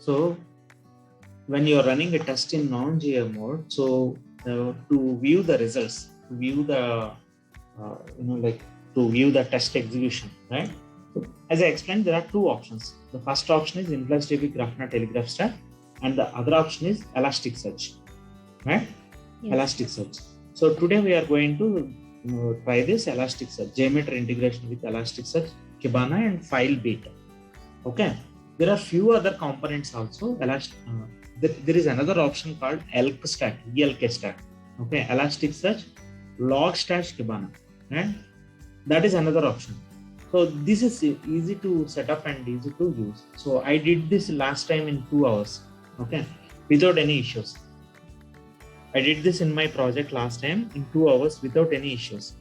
So when you're running a test in non-GA mode, so to view the results, to view the to view the test execution, right? So as I explained, there are two options. The first option is InfluxDB Grafana Telegraph Stack, and the other option is Elasticsearch, right? Yes. Elasticsearch. So today we are going to try this Elasticsearch, JMeter integration with Elasticsearch, Kibana, and FileBeat. Okay. There are few other components also. There is another option called ELK stack, ELK stack. Okay, Elasticsearch, Logstash, Kibana, right? That is another option. So this is easy to set up and easy to use. So I did this last time in 2 hours, okay, without any issues. I did this in my project last time in 2 hours without any issues.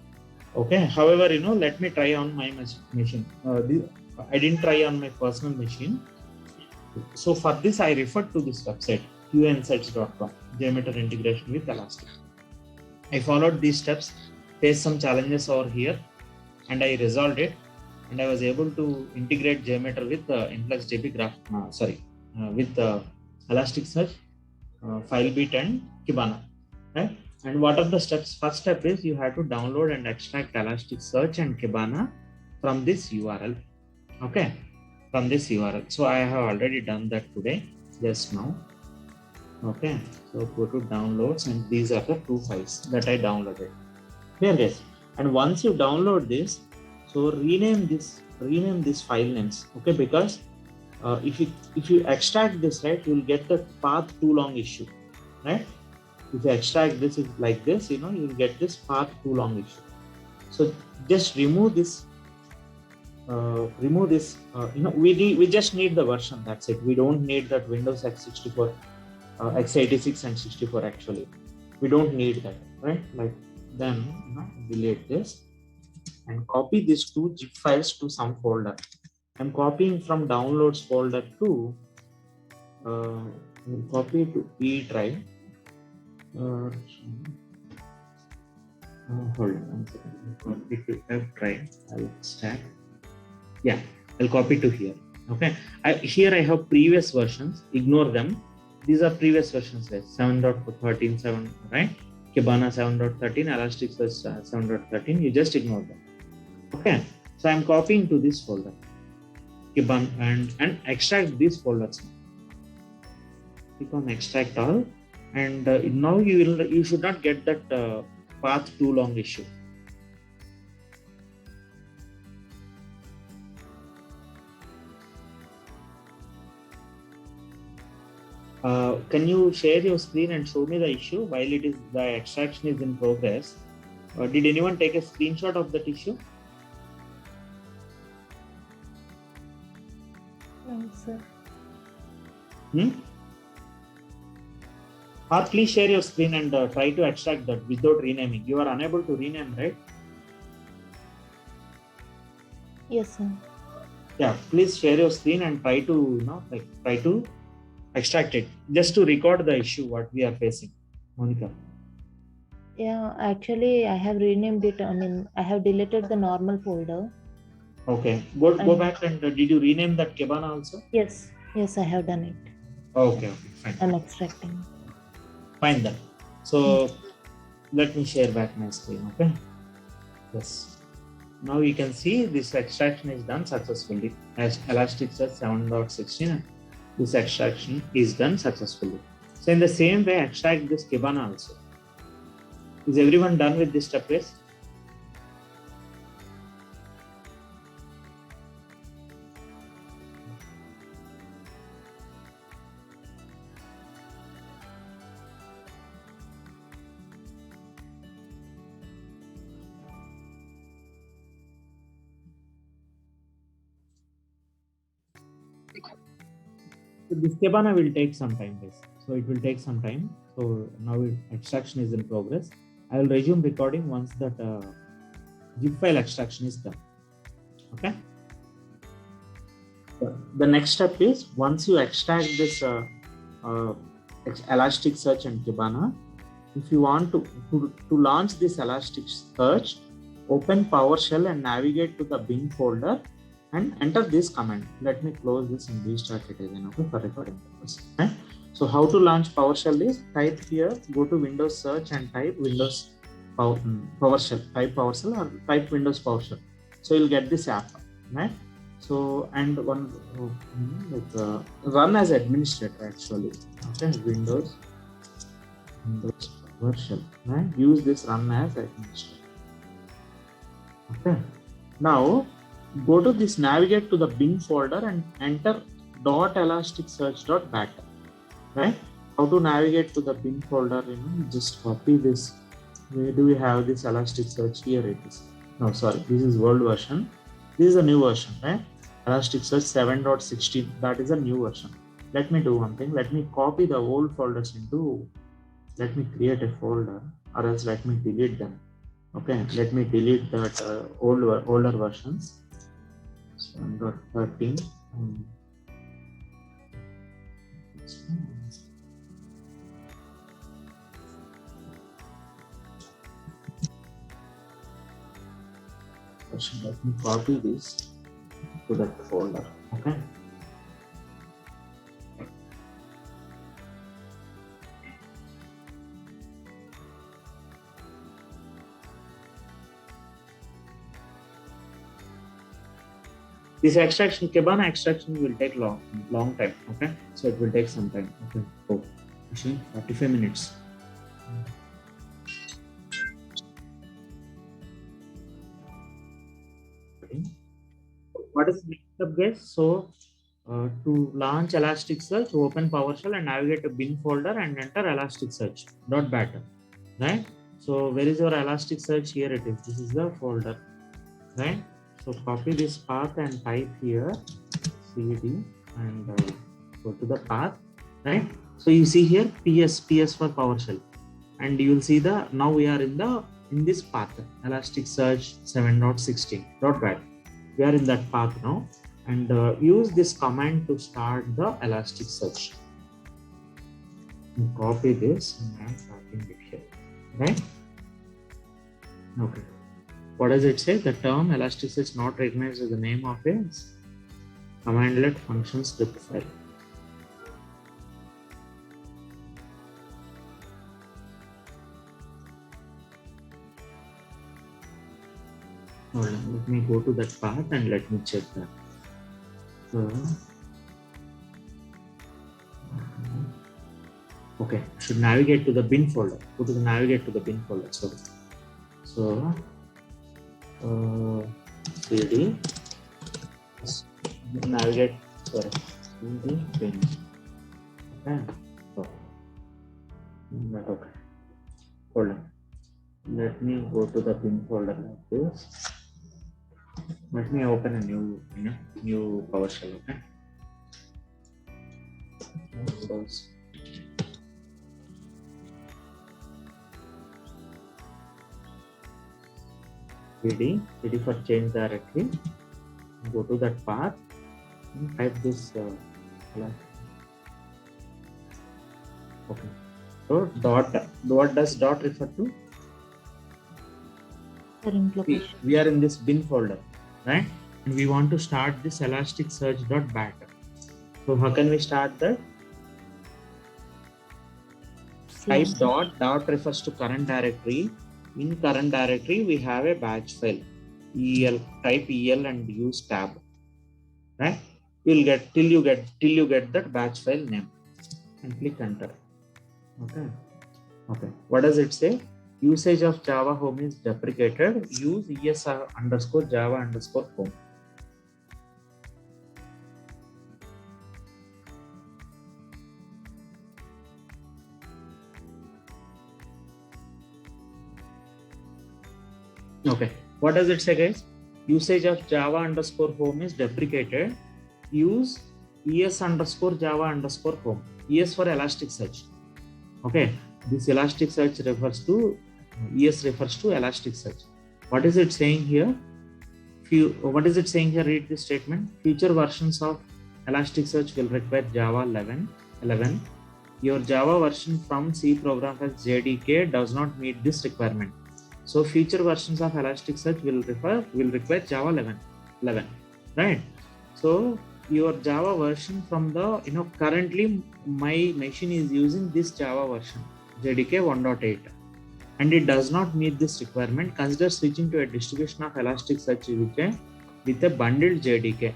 Okay. However, let me try on my machine. I didn't try on my personal machine. So for this, I referred to this website, qinsights.com, JMeter integration with Elastic. I followed these steps, faced some challenges over here, and I resolved it. And I was able to integrate JMeter with InfluxDB with Elasticsearch, FileBeat, and Kibana, right? And what are the steps? First step is you have to download and extract Elasticsearch and Kibana from this URL. Okay, from this URL. So I have already done that today, just now. Okay, so go to downloads, and these are the 2 files that I downloaded. Here, guys. And once you download this, so rename this file names. Okay, because if you extract this, right, you will get the path too long issue, right? If you extract this like this, you will get this path too long issue. So just remove this. We just need the version. That's it. We don't need that Windows x64, x86 and 64. Actually, we don't need that, right? Like then delete this and copy these 2 zip files to some folder. I'm copying from downloads folder to copy to E drive. Hold on 1 second. Copy to F drive. I'll stack. Yeah, I'll copy to here. Okay. Here I have previous versions. Ignore them. These are previous versions, guys. 7.13.7, right? Kibana 7.13, Elasticsearch 7.13. You just ignore them. Okay. So I'm copying to this folder, Kibana, and extract these folders. Click on extract all, and now you should not get that path too long issue. Can you share your screen and show me the issue while the extraction is in progress? Did anyone take a screenshot of that issue? No, sir. Or please share your screen and try to extract that without renaming. You are unable to rename, right? Yes, sir. Yeah, please share your screen and try to extract it, just to record the issue what we are facing. Monica. Yeah, actually I have renamed it. I have deleted the normal folder. Okay, go back and did you rename that Kibana also? Yes, I have done it. Okay, fine. I'm extracting. Fine then. So let me share back my screen. Okay. Yes. Now you can see this extraction is done successfully. As Elasticsearch 7.16, this extraction is done successfully. So in the same way, extract this Kibana also. Is everyone done with this step, guys? So this Kibana will take some time, guys. So it will take some time. So now extraction is in progress. I will resume recording once that zip file extraction is done. Okay. The next step is once you extract this Elasticsearch and Kibana, if you want to launch this Elasticsearch, open PowerShell and navigate to the bin folder and enter this command. Let me close this and restart it again, okay, for recording purpose. Right? So how to launch PowerShell is type here, go to Windows search and type Windows PowerShell, type PowerShell or type Windows PowerShell. So you'll get this app, right? So and one run as administrator actually. Okay, Windows PowerShell, right? Use this run as administrator. Okay. Now go to this, navigate to the bin folder and enter .elasticsearch.bat. Right? How to navigate to the bin folder? Just copy this. Where do we have this Elasticsearch? Here it is. No, sorry, this is world version. This is a new version, right? Elasticsearch 7.16. That is a new version. Let me do one thing. Let me copy the old folders into. Let me create a folder, or else let me delete them. Okay, let me delete that older versions. 7.13. Let me copy this to that folder. Okay. This extraction, Kibana extraction will take long time. Okay, so it will take some time. Okay, oh, actually 45 minutes. What is the next step, guys? So to launch Elasticsearch, open PowerShell and navigate to bin folder and enter Elasticsearch.bat. Right? So where is your Elasticsearch? Here it is. This is the folder. Right? So copy this path and type here cd and go to the path. Right? So you see here PS for PowerShell, and you will see now we are in this path, Elasticsearch 7.16.bat. We are in that path now, and use this command to start the Elasticsearch. Copy this and I'm starting it here, right? Okay. What does it say? The term Elasticsearch not recognized as the name of a commandlet function script file. Hold on, let me go to that path and let me check that. So, okay, I should navigate to the bin folder. Go to the navigate to the bin folder. So cd navigate, sorry, cd bin. Okay. Okay. Hold on. Let me go to the bin folder like this. Let me open a new PowerShell. Okay. cd for change directory. Go to that path and type this. Okay. So what does dot refer to? We are in this bin folder, right? And we want to start this Elasticsearch.bat. So how can we start that? Type dot refers to current directory. In current directory, we have a batch file. Type el and use tab. Right? You'll get till you get that batch file name, and click enter. Okay. Okay. What does it say? Usage of Java Home is deprecated. Use es_java_home. Okay. What does it say, guys? Usage of Java_home is deprecated. Use es_java_home. Es for Elasticsearch. Okay. This Elasticsearch refers to Elasticsearch. What is it saying here? What is it saying here? Read this statement. Future versions of Elasticsearch will require Java 11. Your Java version from C program as JDK does not meet this requirement. So future versions of Elasticsearch will require Java 11. right? So your Java version from the, currently my machine is using this Java version, JDK 1.8, and it does not meet this requirement. Consider switching to a distribution of Elasticsearch with a bundled JDK.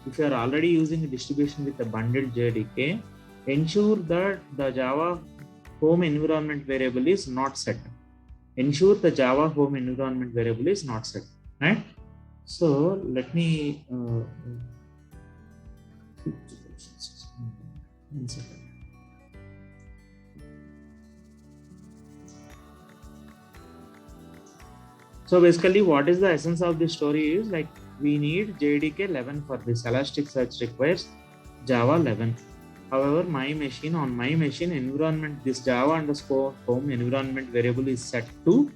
If you are already using a distribution with a bundled JDK, ensure that the Java home environment variable is not set. Ensure the Java home environment variable is not set, right? So let me one second. So basically, what is the essence of this story is like we need JDK 11 for this. Elasticsearch requires Java 11. However, on my machine environment, this Java underscore home environment variable is set to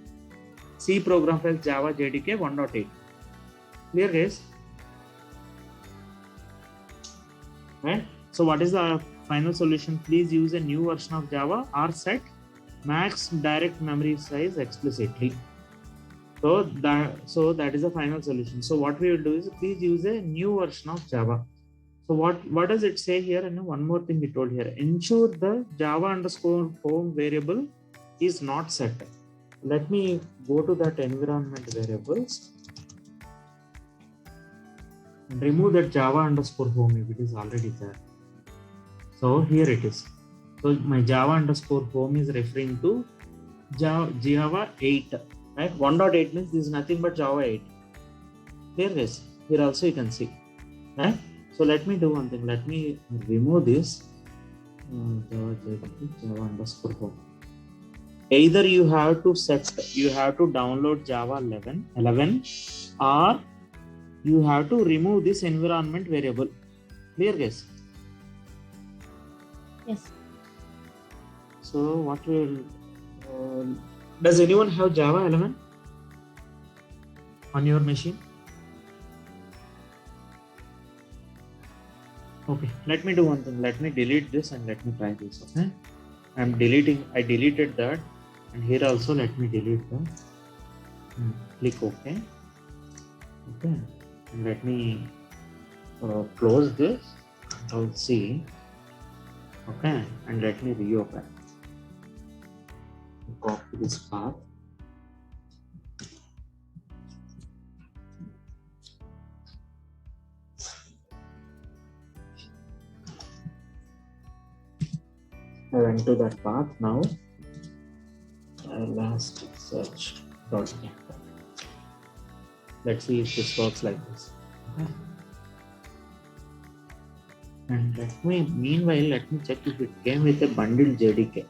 C program file Java JDK 1.8. Clear, guys? Right? So what is the final solution? Please use a new version of Java or set max direct memory size explicitly. So that is the final solution. So what we will do is please use a new version of Java. So what does it say here? And one more thing we told here: ensure the Java underscore home variable is not set. Let me go to that environment variables and remove that Java underscore home if it is already there. So here it is. So my Java underscore home is referring to Java 8. Right? 1.8 means this is nothing but Java 8. There it is. Here also you can see. Right? So let me do one thing. Let me remove this Java underscore home. Either you have to download Java 11, or you have to remove this environment variable. Clear, guys? Yes. So what will does anyone have Java 11 on your machine? Okay, let me do one thing. Let me delete this and let me try this. Okay, I deleted that, and here also let me delete that. Click OK. Okay, and let me close this. I'll see. Okay, and let me reopen. Copy this path. I went to that path now. Elasticsearch.net. Let's see if this works like this. Okay. And meanwhile, let me check if it came with a bundled JDK.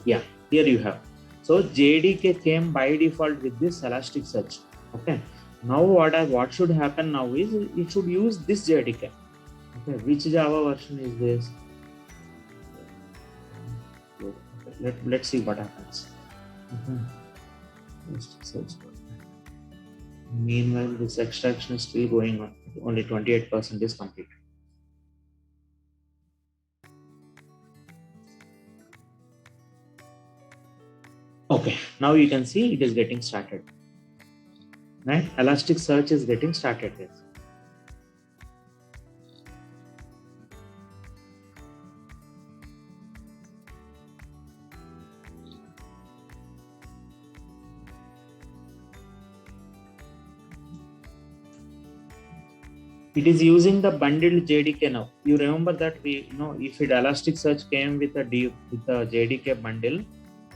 Yeah, here you have. So JDK came by default with this Elasticsearch. Okay. Now what should happen now is it should use this JDK. Okay. Which Java version is this? Okay. Let's see what happens. Okay. Meanwhile, this extraction is still going on. Only 28% is complete. Okay, now you can see it is getting started. Right? Elasticsearch is getting started with. It is using the bundled JDK now. You remember that if it Elasticsearch came with a JDK bundle,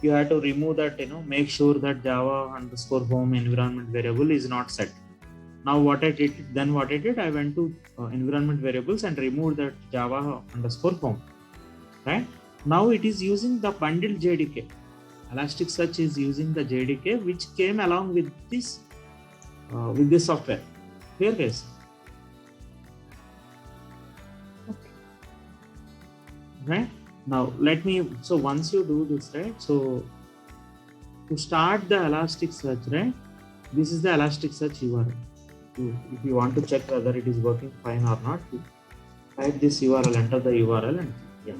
you have to remove that, make sure that Java underscore home environment variable is not set. Now what I did, I went to environment variables and removed that Java underscore home. Right? Now it is using the bundled JDK. Elasticsearch is using the JDK which came along with this software. Clear, guys? Right? Now so once you do this, right? So to start the Elasticsearch, right? This is the Elasticsearch URL. If you want to check whether it is working fine or not, type this URL, enter the URL, and yeah.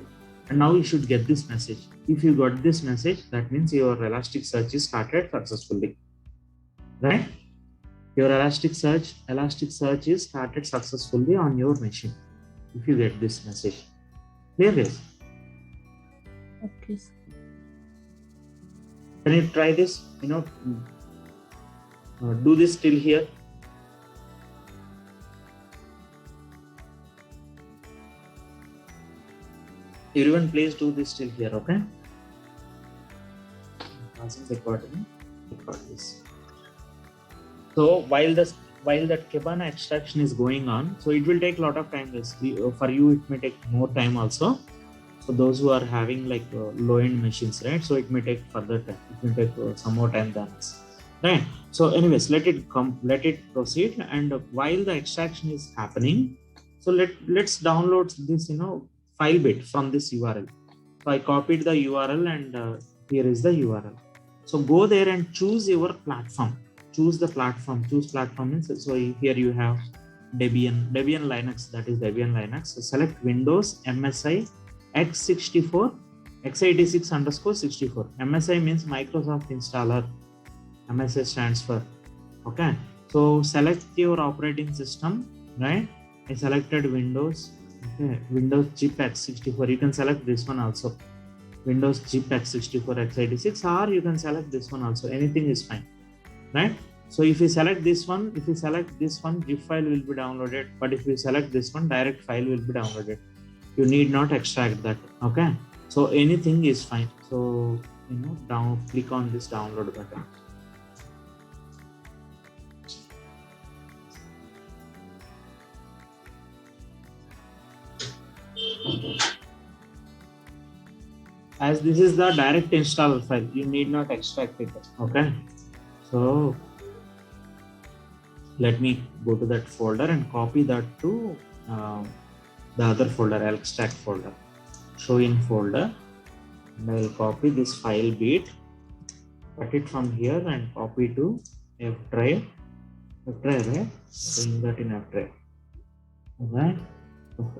And now you should get this message. If you got this message, that means your Elasticsearch is started successfully. Right? Your Elasticsearch is started successfully on your machine. If you get this message, clear guys? Okay, sir. Can you try this? Do this till here. Everyone, please do this till here, okay? Passing recording. Record this. So while that Kibana extraction is going on, so it will take a lot of time. For you, it may take more time also. So those who are having like low-end machines, right? So it may take further time. It may take some more time than us, right? So anyways, let it proceed. And while the extraction is happening, so let's download this file bit from this URL. So I copied the URL, and here is the URL. So go there and choose your platform. Choose the platform. Choose platform means, so here you have Debian Linux, that is Debian Linux. So select Windows MSI x64 x86_64. MSI means Microsoft installer. MSI stands for, okay. So select your operating system, right? I selected Windows, okay. Windows chip x64. You can select this one also, Windows chip x64 x86, or you can select this one also. Anything is fine, right? So if you select this one, zip file will be downloaded. But if you select this one, direct file will be downloaded. You need not extract that, okay? So anything is fine. So click on this download button. As this is the direct install file, you need not extract it, okay? So let me go to that folder and copy that to the other folder, extract folder, show in folder, and I will copy this file bit, cut it from here and copy to F drive, right? Bring that in F drive. Okay.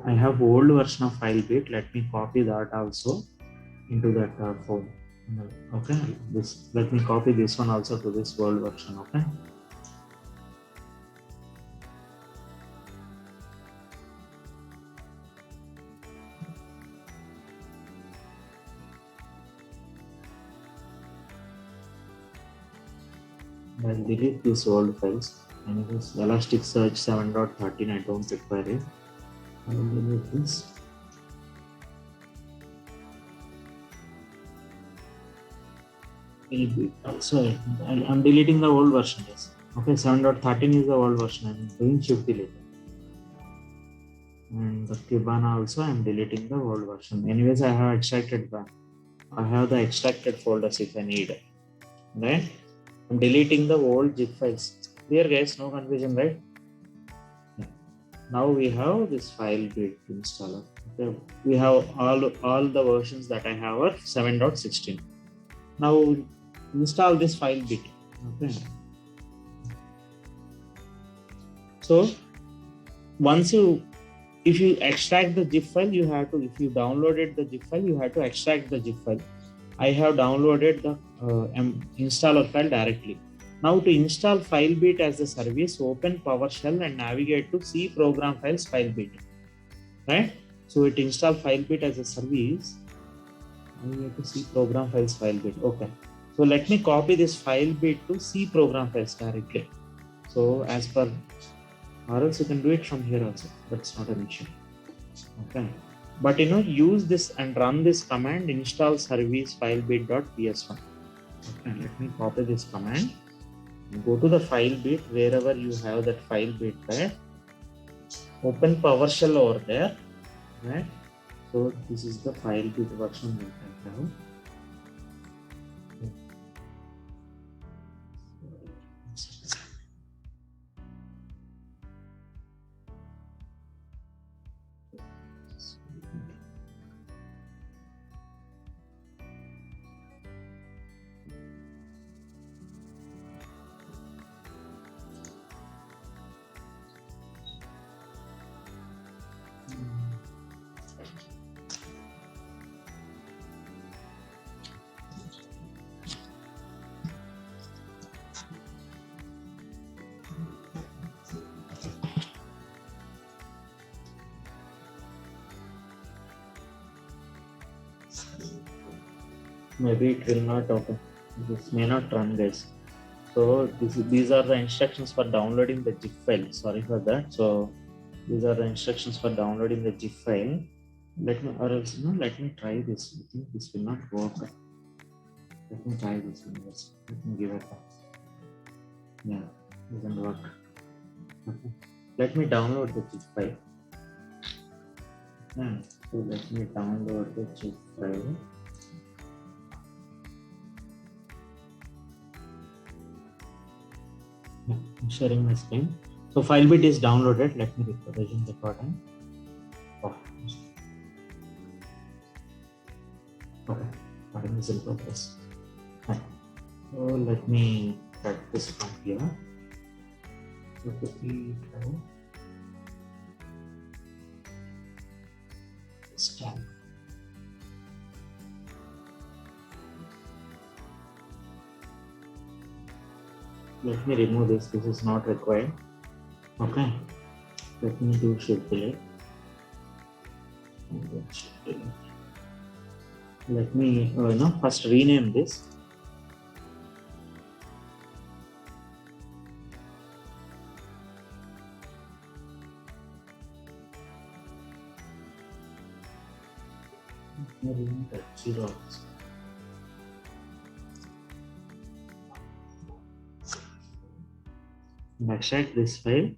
I have old version of file bit. Let me copy that also into that folder. Okay. Let me copy this one also to this old version. Okay. I'll delete these old files. And it is Elasticsearch 7.13. I don't require it. I will delete this. So I'm deleting the old version. Yes. Okay, 7.13 is the old version. I'm doing shift delete. And the Kibana also I'm deleting the old version. Anyways, I have extracted that. I have the extracted folders if I need. Right? I'm deleting the old zip files. Clear guys, no confusion, right? Yeah. Now we have this file bit installer. Okay. We have all the versions that I have are 7.16. Now install this file bit. Okay. So if you extract the zip file, you have to, if you downloaded the zip file, you have to extract the zip file. I have downloaded the installer file directly. Now to install FileBit as a service, open PowerShell and navigate to C program files FileBit. Right? So it install FileBit as a service. Navigate to C program files FileBit. Okay. So let me copy this FileBit to C program files directly. So as per, or else you can do it from here also. That's not an issue. Okay. But use this and run this command, install service filebit.ps1. Okay, let me copy this command. Go to the file bit wherever you have that file bit there. Open PowerShell over there. Right? So this is the file bit version that I have. maybe it will not open. This may not run, guys. So these are the instructions for downloading the zip file. Sorry for that. So these are the instructions for downloading the zip file. Let me, or else, let me try this. I think this will not work. Let me try this one. Let me give it a, yeah, doesn't work. Okay. Let me download the zip file. So let me download the zip file. I'm sharing my screen. So FileBit is downloaded. Let me resume recording. Oh. Okay, recording is in progress. Right. So let me cut this from here. So quickly try this tab. Let me remove this. This is not required. Okay. Let me do shift delete. Let me first rename this. Extract this file.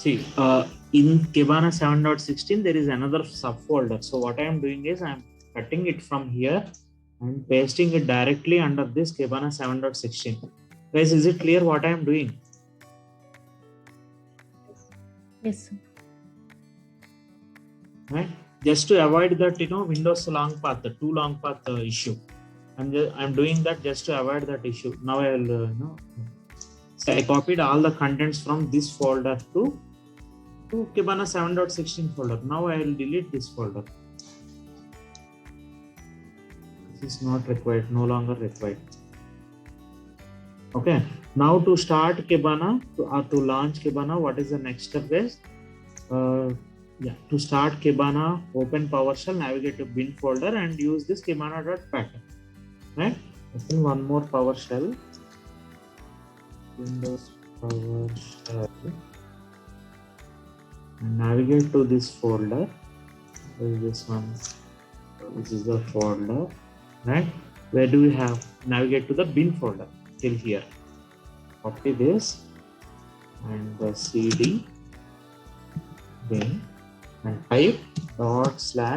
See, in Kibana 7.16, there is another subfolder. So what I am doing is I am cutting it from here and pasting it directly under this Kibana 7.16. Guys, is it clear what I am doing? Yes, sir. Right? Just to avoid that, Windows long path, the too long path issue. I'm doing that just to avoid that issue. Now I will, so I copied all the contents from this folder to Kibana 7.16 folder. Now I will delete this folder. This is not required, no longer required. Okay. Now to start Kibana, to launch Kibana, what is the next step, guys? To start Kibana, open PowerShell, navigate to bin folder and use this kibana.pattern. Right? Then one more PowerShell. Windows PowerShell. And navigate to this folder. This one. This is the folder. Right? Where do we have? Navigate to the bin folder till here. Copy this and the cd bin and type /kibana.bat.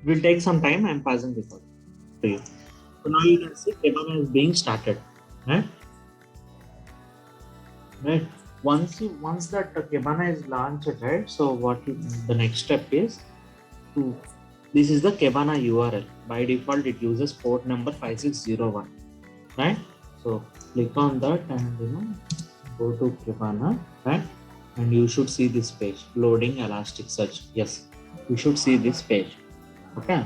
Will take some time. I'm passing this on to you. So now you can see Kibana is being started. Right? Right. Once that Kibana is launched, right? So the next step is this is the Kibana URL. By default, it uses port number 5601. Right? So click on that and go to Kibana, right? And you should see this page, loading Elasticsearch. Yes, you should see this page. Okay.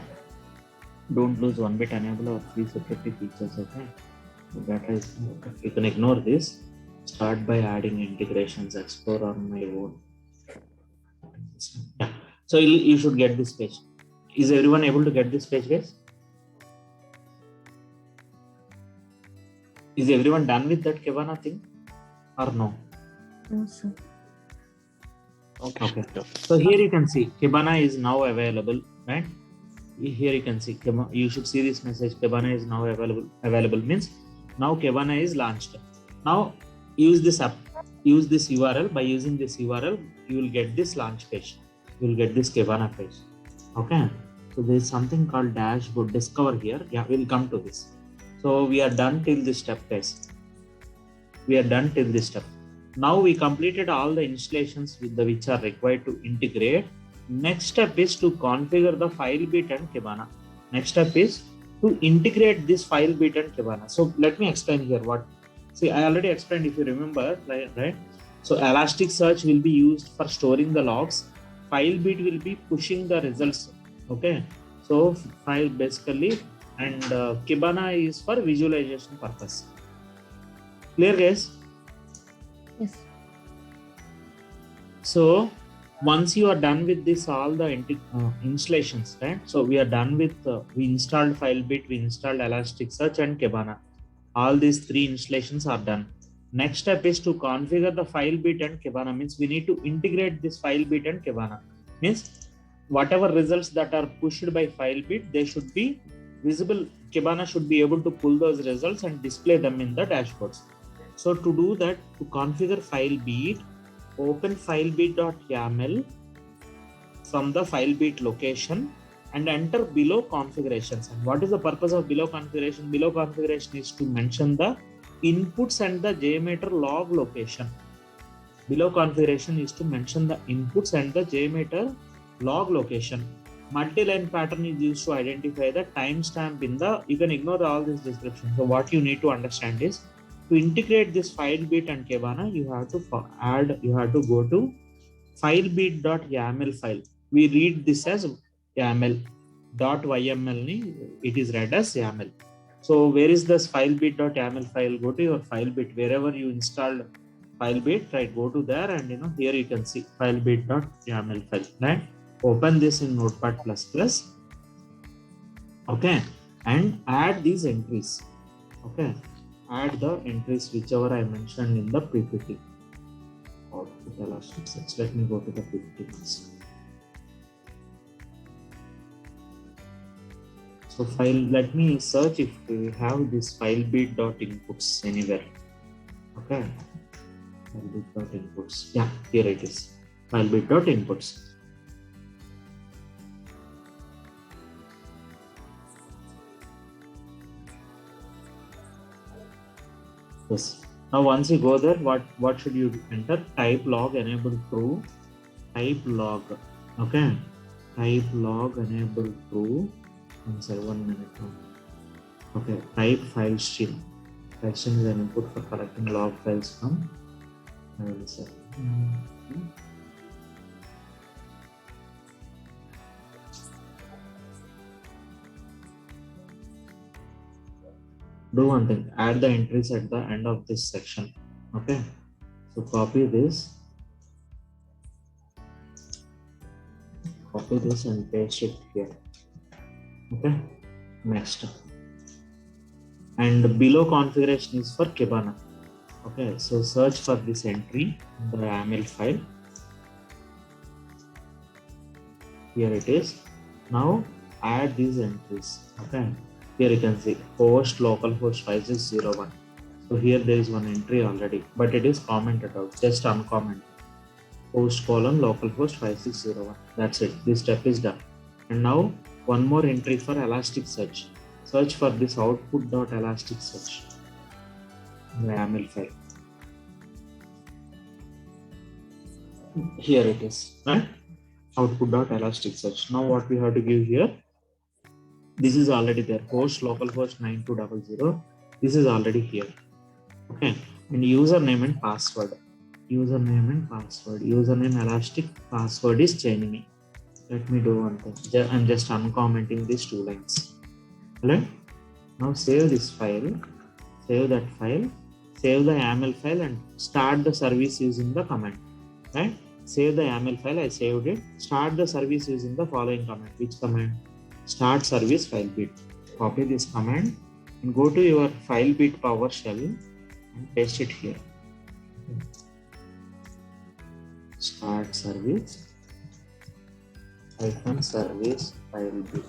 Don't lose one bit, enable or free security features. Okay. So that is, you can ignore this. Start by adding integrations, explore on my own. Yeah. So you should get this page. Is everyone able to get this page, guys? Is everyone done with that Kibana thing or no? No, sir. Okay. So here you can see Kibana is now available, right? Here you can see you should see this message. Kibana is now available means now Kibana is launched. Now use this app, use this URL. By using this URL, you will get this launch page. You will get this Kibana page. Okay. So there is something called dashboard discover here. Yeah, we'll come to this. So we are done till this step, guys. We are done till this step. Now we completed all the installations which are required to integrate. Next step is to configure the FileBit and Kibana. Next step is to integrate this FileBit and Kibana. So let me explain here what. See, I already explained if you remember, right? So Elasticsearch will be used for storing the logs. FileBit will be pushing the results. Okay. So file basically, and Kibana is for visualization purpose. Clear, guys? Yes. So once you are done with this, all the installations, right? So we are done with, we installed FileBit, we installed Elasticsearch and Kibana. All these three installations are done. Next step is to configure the FileBit and Kibana. Means we need to integrate this FileBit and Kibana. Means whatever results that are pushed by FileBit, they should be visible. Kibana should be able to pull those results and display them in the dashboards. So to do that, to configure FileBit, open FileBit.yaml from the FileBit location and enter below configurations. And what is the purpose of below configuration? Below configuration is to mention the inputs and the JMeter log location. Below configuration is to mention the inputs and the JMeter log location. Multi-line pattern is used to identify the timestamp in the, you can ignore all this description. So what you need to understand is, to integrate this FileBit and Kibana, you have to go to FileBit.yaml file. We read this as YAML. .yml, it is read as YAML. So where is this FileBit.yaml file? Go to your FileBit, wherever you installed FileBit, right? Go to there, and here you can see FileBit.yaml file, right? Open this in Notepad++. Okay, and add these entries. Okay, add the entries whichever I mentioned in the PPT. Let me go to the PPT. So let me search if we have this FileBit.inputs anywhere. Okay, FileBit.inputs. Yeah, here it is. FileBit.inputs. Yes. Now once you go there, what should you enter? Type log enable true. Type log. Okay. Type log enable true. Answer 1 minute. Okay. Type file stream. File stream is an input for collecting log files from. Do one thing, add the entries at the end of this section. Okay, so copy this and paste it here. Okay, next, and below configuration is for Kibana. Okay, so search for this entry in the YAML file. Here it is. Now add these entries. Okay, here you can see host localhost 5601. So here there is one entry already, but it is commented out. Just uncomment. Host : localhost 5601. That's it. This step is done. And now one more entry for Elasticsearch. Search for this output.elasticsearch in the YAML file. Here it is, right? Output.elasticsearch. Now what we have to give here? This is already there. Host localhost 9200. This is already here. Okay. And username and password. Username Elastic, password is chaining. Let me do one thing. I'm just uncommenting these two lines. Alright. Now save this file. Save that file. Save the YAML file and start the service using the command. Right? Save the YAML file. I saved it. Start the service using the following command. Which command? Start service FileBit. Copy this command and go to your FileBit PowerShell and paste it here. start service hyphen service file bit.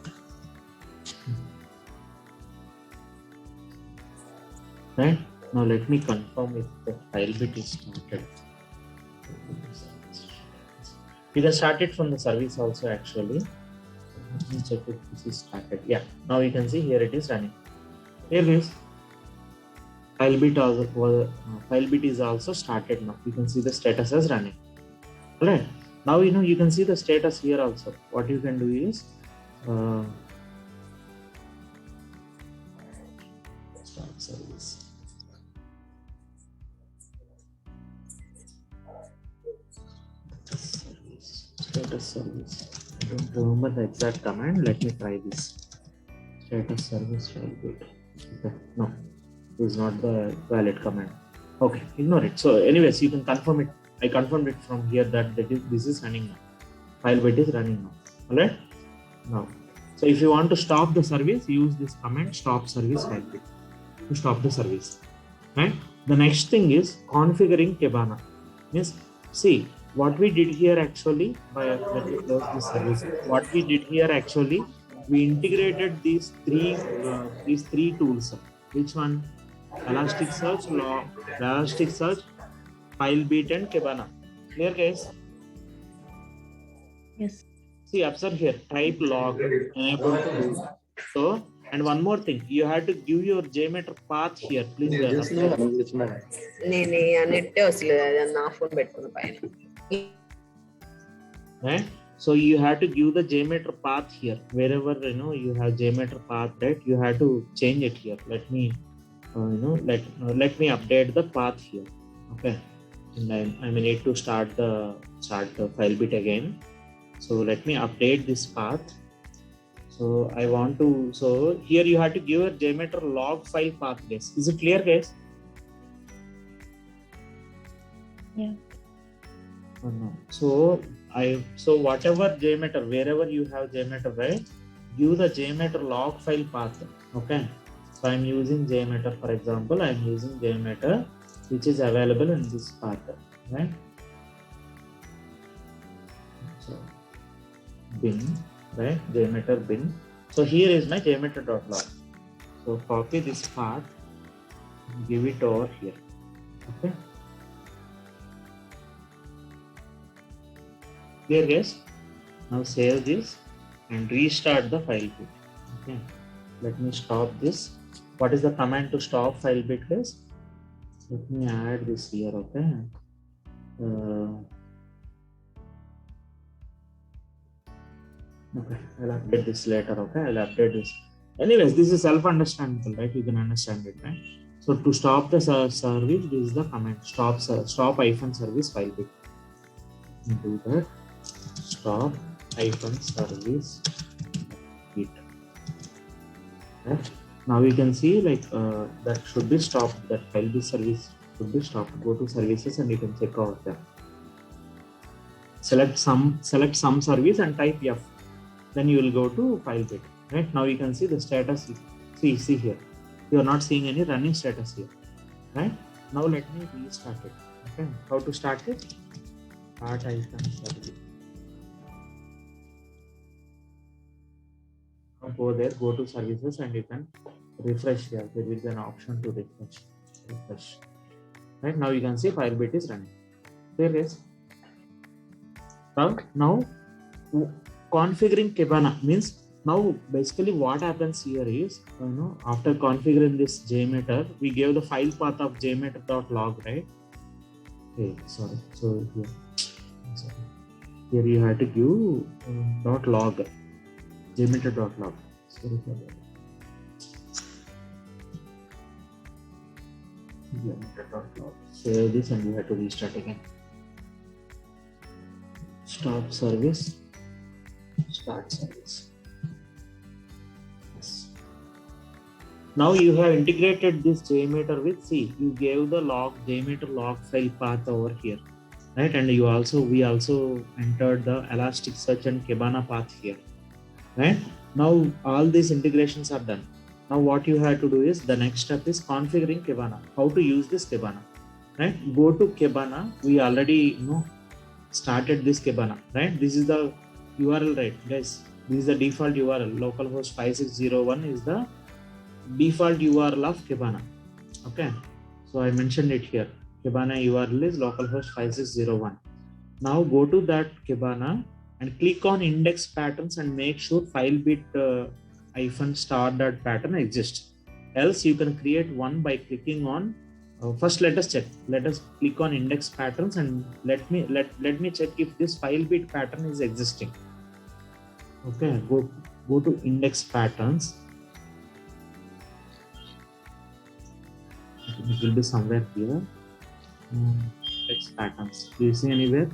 Right now, let me confirm if the file bit is started. You can start it from the service also actually. Let me check if this is started. Yeah, now you can see here it is running. Here is file bit is also started now. You can see the status as running. Alright. Now you can see the status here also. What you can do is start service. Status service. I don't remember the exact command. Let me try this. Status service file bit. Okay. No, this is not the valid command. Okay, ignore it. So, anyways, you can confirm it. I confirmed it from here that this is running now. File bit is running now. Alright. Now, so if you want to stop the service, use this command stop service file bit to stop the service. Right. The next thing is configuring Kibana. Means, see what we did here actually by let me close this service. What we did here actually, we integrated these three tools. Which one? Elasticsearch, Elasticsearch, FileBeat, and Kibana. Clear, guys? Yes. See, observe here. Type log enable to do. So, and one more thing, you have to give your JMeter path here. Please. Right? So you have to give the JMeter path here. Wherever you have JMeter path, right? You have to change it here. Let me let me update the path here. Okay. And I need to start the file bit again. So let me update this path. So I want to, so here you have to give a JMeter log file path, guys. Is it clear, guys? Yeah. Oh, no. So whatever JMeter, wherever you have JMeter, right? Give the JMeter log file path. Okay. So I'm using JMeter, for example, I'm using JMeter, which is available in this path, right? So bin, right? JMeter bin. So here is my JMeter.log. So copy this path, give it over here. Okay. Clear, guys? Now save this and restart the file bit. Okay. Let me stop this. What is the command to stop file bit, guys? Let me add this here. Okay. Okay, I'll update this later. Okay, I'll update this. Anyways, this is self-understandable, right? You can understand it, right? So to stop the service, this is the command stop -service file bit. Do that. Stop -service bit. Right? Now you can see like that should be stopped. That file bit service should be stopped. Go to services and you can check out them. Select some service and type F. Then you will go to file bit. Right now you can see the status. See here. You are not seeing any running status here. Right now let me restart it. Okay, how to start it? Start -service. Go there, go to services, and you can refresh here. There is an option to refresh. Right now you can see file bit is running. There is. Now configuring Kibana means now basically what happens here is after configuring this JMeter, we gave the file path of jmeter.log, right? Okay, sorry. So here you have to give .log jmeter.log. Sorry for that. Jmeter.log. Save this and you have to restart again. Stop service. Start service. Yes. Now you have integrated this JMeter with C. You gave the JMeter log file path over here, right? And we also entered the Elasticsearch and Kibana path here, right? Now all these integrations are done. Now what you have to do is the next step is configuring Kibana. How to use this Kibana, right? Go to Kibana. We already started this Kibana, right? This is the URL, right, guys? This is the default URL. Localhost 5601 is the default URL of Kibana. Okay, so I mentioned it here. Kibana URL is localhost 5601. Now go to that Kibana and click on index patterns and make sure FileBit -star.pattern exists. Else you can create one by clicking on. First, let us check. Let us click on index patterns and let me check if this FileBit pattern is existing. Okay, go to index patterns. It will be somewhere here. Index patterns. Do you see anywhere?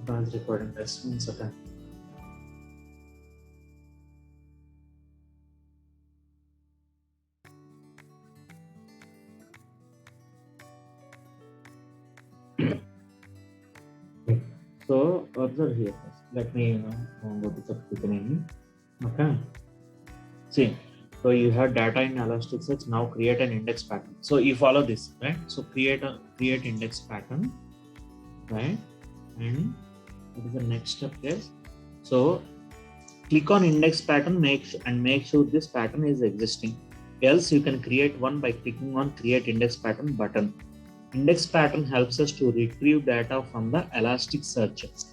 Pause recording. Just 1 second. So observe here. Let me go to the beginning. Okay. See. So you have data in Elasticsearch. Now create an index pattern. So you follow this, right? So create index pattern, right? And what is the next step, guys? So click on index pattern, make sure this pattern is existing. Else you can create one by clicking on create index pattern button. Index pattern helps us to retrieve data from the Elasticsearch.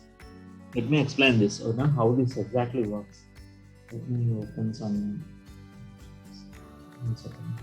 Let me explain this or how this exactly works. Let me open some. 1 second.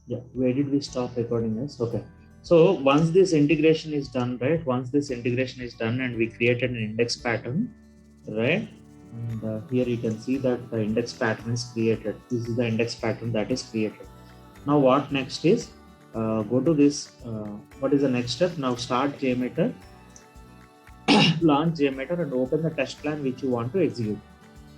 Yeah, where did we stop recording this? Okay, so once this integration is done, right? Once this integration is done and we created an index pattern, right? And here you can see that the index pattern is created. This is the index pattern that is created. Now what next is, go to this, what is the next step? Now start JMeter, launch JMeter and open the test plan which you want to execute,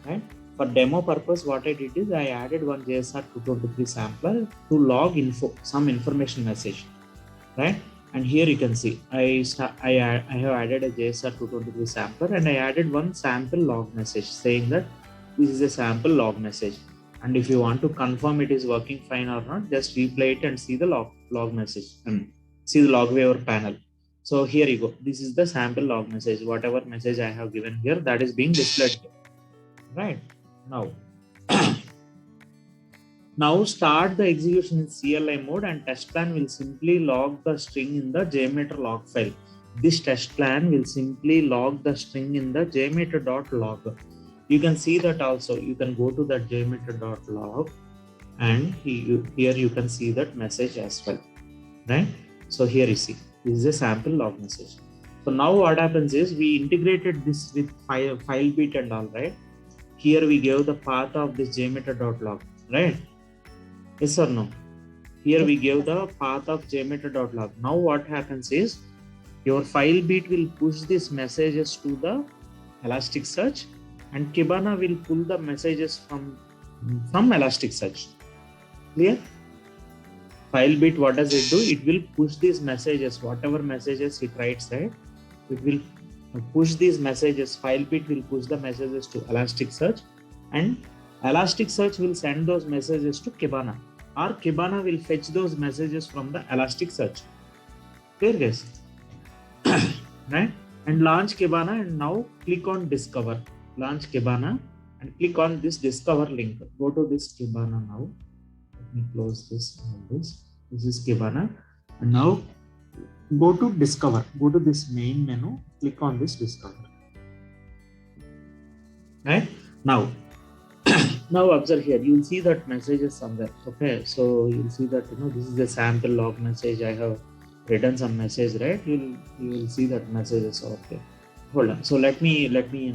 right? For demo purpose, what I did is I added one JSR 223 sampler to log some information message, right? And here you can see I have added a JSR 223 sampler and I added one sample log message saying that this is a sample log message. And if you want to confirm it is working fine or not, just replay it and see the log message and see the log waiver panel. So here you go. This is the sample log message. Whatever message I have given here, that is being displayed here, right? Now start the execution in CLI mode and test plan will simply log the string in the JMeter log file. This test plan will simply log the string in the jmeter.log. You can see that also. You can go to that jmeter.log and here you can see that message as well, right? So here you see, this is a sample log message. So now what happens is we integrated this with FileBit and all, right? Here we gave the path of this jmeter.log, right? Yes or no? Here we gave the path of jmeter.log. Now what happens is your FileBit will push these messages to the Elasticsearch and Kibana will pull the messages from Elasticsearch. Clear? FileBit, what does it do? It will push these messages, whatever messages it writes, right? It will push these messages. FileBit will push the messages to Elasticsearch and Elasticsearch will send those messages to Kibana, or Kibana will fetch those messages from the Elasticsearch. Clear, guys? Right? And launch Kibana and now click on discover. Launch Kibana and click on this discover link. Go to this Kibana now. Let me close this. This is Kibana. And now go to discover. Go to this main menu. Click on this discover. Right? Now Now observe here, you will see that messages somewhere. Okay, so you'll see that this is a sample log message. I have written some message, right? You will see that messages over here. Hold on. So let me let me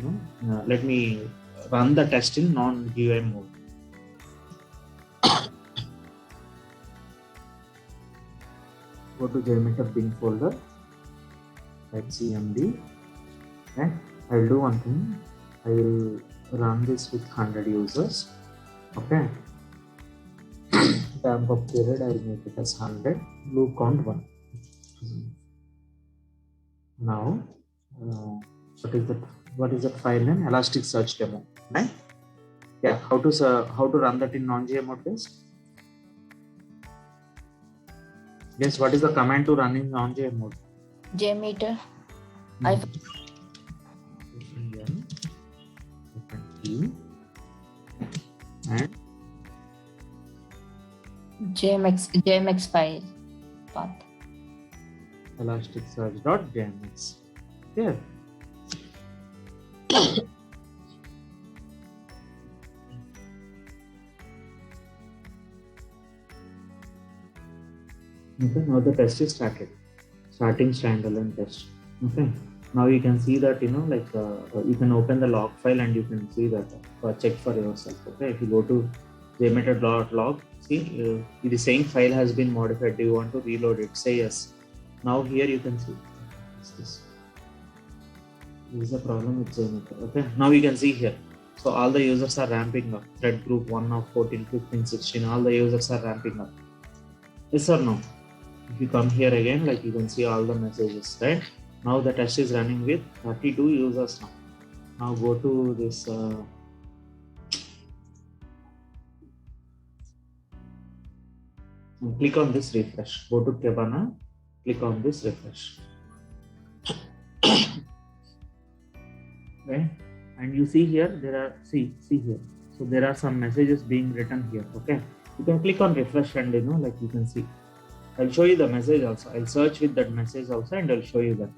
run the test in non-GUI mode. Go to JMeter bin folder. Type cmd. Okay. I'll do one thing. I will run this with 100 users. Okay. Temp of period, I will make it as 100. Loop count 1. Now, what is that file name? Elasticsearch demo, right? Yeah. How to run that in non-GUI mode, guys? Yes. What is the command to run in non-GUI mode? JMeter. And JMX file path. Elasticsearch.jmx. Here. Okay, now the test is started. Starting standalone test. Okay. Now you can see that you can open the log file and you can see that check for yourself. Okay. If you go to jmeter.log, see it is saying file has been modified. Do you want to reload it? Say yes. Now here you can see this is a problem with JMeter. Okay. Now you can see here. So all the users are ramping up. Thread group 1 of 14, 15, 16. All the users are ramping up. Yes or no? If you come here again, like you can see all the messages, right? Now the test is running with 32 users now. Now go to this click on this refresh. Go to Kibana, click on this refresh. Okay, and you see here there are see here. So there are some messages being written here. Okay, you can click on refresh and like you can see. I'll show you the message also. I'll search with that message also and I'll show you that.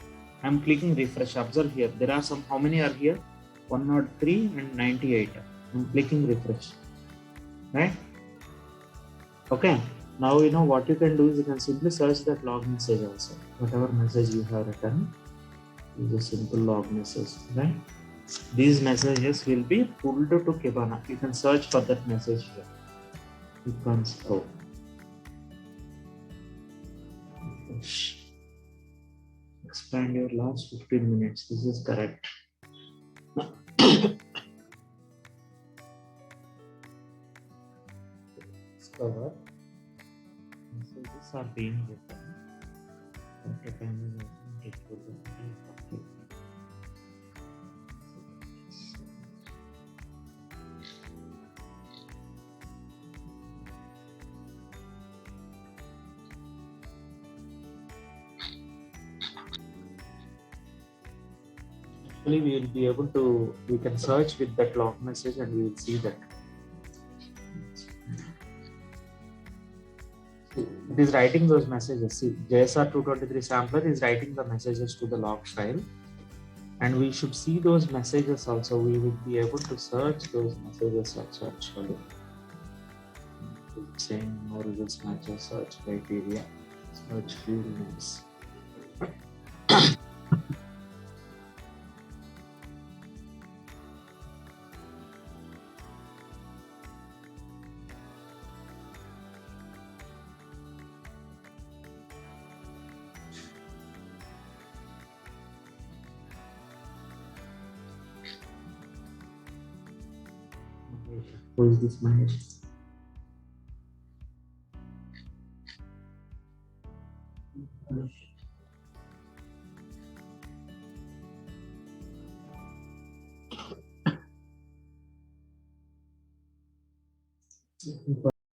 I'm clicking refresh. Observe here. There are some, how many are here? 103 and 98. I'm clicking refresh. Right? Okay. Now you know what you can do is you can simply search that log message also. Whatever message you have written is a simple log message. Right? These messages will be pulled to Kibana. You can search for that message here. It comes out. Expand your last 15 minutes. This is correct. Discover messages are being written. We will be able to, we can search with that log message and we will see that. It is writing those messages. See, JSR223 sampler is writing the messages to the log file. And we should see those messages also. We will be able to search those messages also actually. Saying no results matches search criteria, search field names. Who is this Mahesh?